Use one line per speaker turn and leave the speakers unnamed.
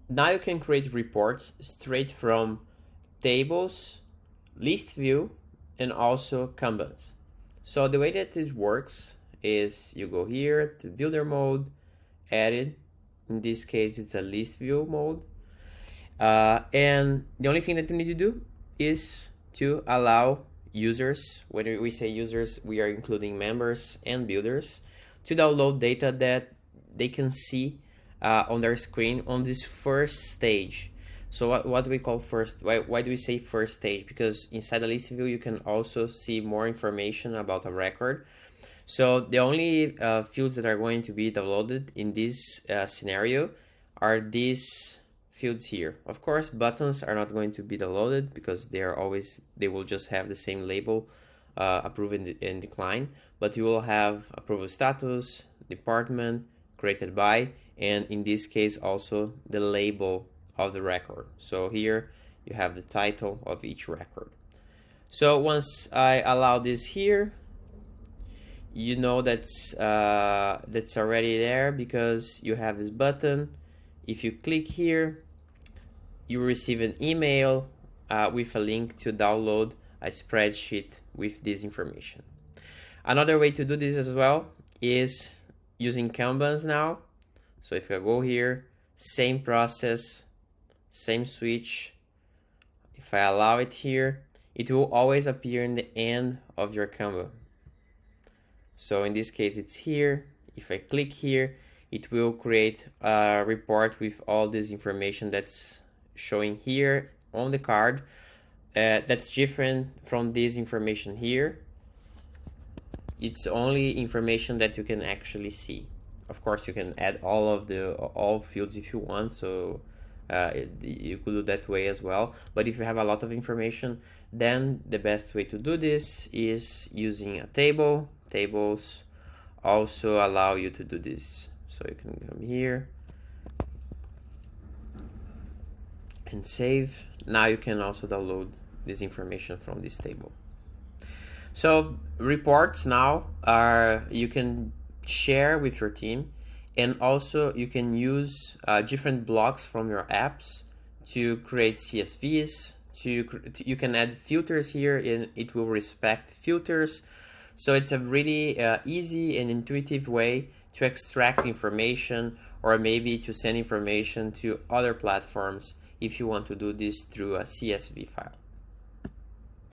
now you can create reports straight from tables, list view, and also Kanbans. So the way that it works is you go here to builder mode, edit. In this case, it's a list view mode. And the only thing that you need to do is to allow users, when we say users, we are including members and builders, to download data that they can see on their screen on this first stage. So what do we call first? Why do we say first stage? Because inside the list view, you can also see more information about a record. So the only fields that are going to be downloaded in this scenario are these fields here. Of course, buttons are not going to be downloaded because they will just have the same label, approve and decline, but you will have approval status, department, created by, and in this case also the label of the record. So here you have the title of each record. So once I allow this here, you know that's already there because you have this button. If you click here, you receive an email with a link to download a spreadsheet with this information. Another way to do this as well is using Kanbans now. So if I go here, same process, same switch. If I allow it here, it will always appear in the end of your Kanban. So in this case, it's here. If I click here, it will create a report with all this information that's showing here on the card. That's different from this information here. It's only information that you can actually see. Of course, you can add all fields if you want, so you could do that way as well. But if you have a lot of information, then the best way to do this is using a table. Tables also allow you to do this. So you can come here and save. Now you can also download this information from this table. So reports now you can share with your team, and also you can use different blocks from your apps to create CSVs. You can add filters here, and it will respect filters. So it's a really easy and intuitive way to extract information, or maybe to send information to other platforms if you want to do this through a CSV file.